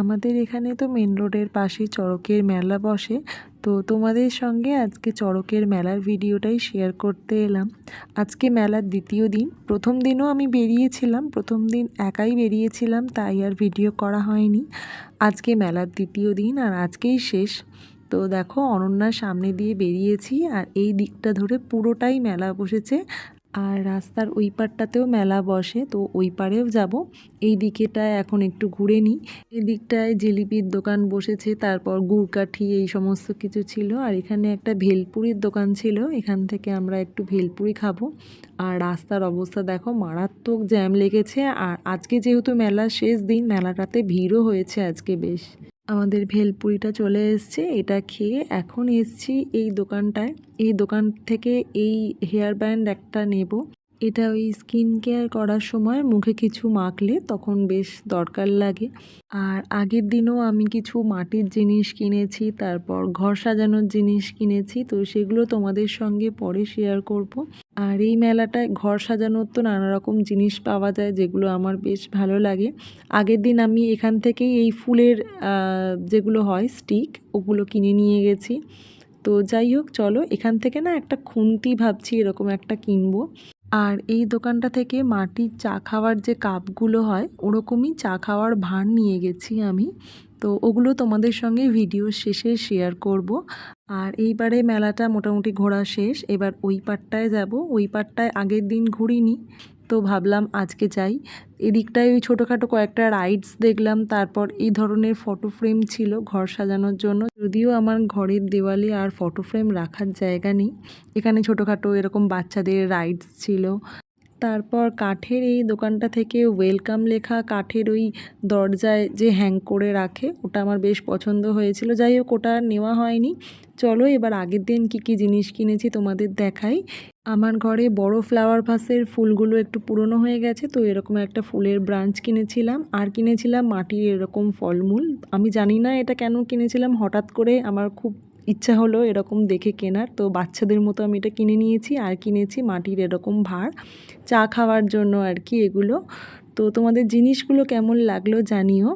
আমাদের এখানে তো মেন রোডের পাশে চড়কের মেলা বসে। তো তোমাদের সঙ্গে আজকে চড়কের মেলার ভিডিওটাই শেয়ার করতে এলাম। আজকে মেলার দ্বিতীয় দিন। প্রথম দিনও আমি বেরিয়েছিলাম, প্রথম দিন একাই বেরিয়েছিলাম, তাই আর ভিডিও করা হয়নি। আজকে মেলার দ্বিতীয় দিন আর আজকেই শেষ। তো দেখো অনন্যার সামনে দিয়ে বেরিয়েছি আর এই দিকটা ধরে পুরোটাই মেলা বসেছে। আর রাস্তার ওই পারটাতেও মেলা বসে, তো ওই পারেও যাব। এই দিকেটায় এখন একটু ঘুরে নিই। এই দিকটায় জিলিপির দোকান বসেছে, তারপর গুড়কাঠি এই সমস্ত কিছু ছিল। আর এখানে একটা ভেলপুরির দোকান ছিল, এখান থেকে আমরা একটু ভেলপুরি খাবো। আর রাস্তার অবস্থা দেখো, মারাত্মক জ্যাম লেগেছে। আর আজকে যেহেতু মেলার শেষ দিন, মেলাটাতে ভিড়ও হয়েছে আজকে বেশ। আমাদের ভেলপুরিটা চলে এসছে, এটা খেয়ে এখন এসছি এই দোকানটায়। এই দোকান থেকে এই হেয়ার ব্যান্ড একটা নেব। এটা ওই স্কিন কেয়ার করার সময় মুখে কিছু মাখলে তখন বেশ দরকার লাগে। আর আগের দিনও আমি কিছু মাটির জিনিস কিনেছি, তারপর ঘর সাজানোর জিনিস কিনেছি, তো সেগুলো তোমাদের সঙ্গে পরে শেয়ার করব। আর এই মেলাটায় ঘর সাজানোর তো নানা রকম জিনিস পাওয়া যায়, যেগুলো আমার বেশ ভালো লাগে। আগের দিন আমি এখান থেকেই এই ফুলের যেগুলো হয় স্টিক, ওগুলো কিনে নিয়ে গেছি। তো যাই হোক, চলো এখান থেকে না একটা খুন্তি ভাবছি এরকম একটা কিনবো। আর এই দোকানটা থেকে মাটির চা খাওয়ার যে কাপগুলো হয়, ওরকমই চা খাওয়ার ভাঁড় নিয়ে গেছি আমি। তো ওগুলো তোমাদের সঙ্গে ভিডিও শেষে শেয়ার করব। আর এইবারে মেলাটা মোটামুটি ঘোরা শেষ, এবার ওই পারটায় যাব। ওই পারটায় আগের দিন ঘুরিনি, তো ভাবলাম আজকে যাই। এদিকটায় ওই ছোটোখাটো কয়েকটা রাইডস দেখলাম, তারপর এই ধরনের ফটো ফ্রেম ছিল ঘর সাজানোর জন্য। যদিও আমার ঘরের দেওয়ালে আর ফটো ফ্রেম রাখার জায়গা নেই, এখানে ছোটোখাটো এরকম বাচ্চাদের রাইডস ছিল। তারপর কাঠের এই দোকানটা থেকে ওয়েলকাম লেখা কাঠের ওই দরজায় যে হ্যাং করে রাখে, ওটা আমার বেশ পছন্দ হয়েছিল। যাই হোক, ওটা নেওয়া হয়নি। চলো এবার আগের দিন কী কী জিনিস কিনেছি তোমাদের দেখাই। আমার ঘরে বড় ফ্লাওয়ার ভাসের ফুলগুলো একটু পুরনো হয়ে গেছে, তো এরকম একটা ফুলের ব্রাঞ্চ কিনেছিলাম। আর কিনেছিলাম মাটির এরকম ফলমূল। আমি জানি না এটা কেন কিনেছিলাম, হঠাৎ করে আমার খুব ইচ্ছা হলো এরকম দেখে কেনার, তো বাচ্চাদের মতো আমি এটা কিনে নিয়েছি। আর কিনেছি মাটির এরকম ভাঁড়, চা খাওয়ার জন্য আর কি এগুলো। তো তোমাদের জিনিসগুলো কেমন লাগলো জানিও,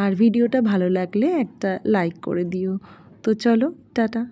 আর ভিডিওটা ভালো লাগলে একটা লাইক করে দিও। তো চলো, টাটা।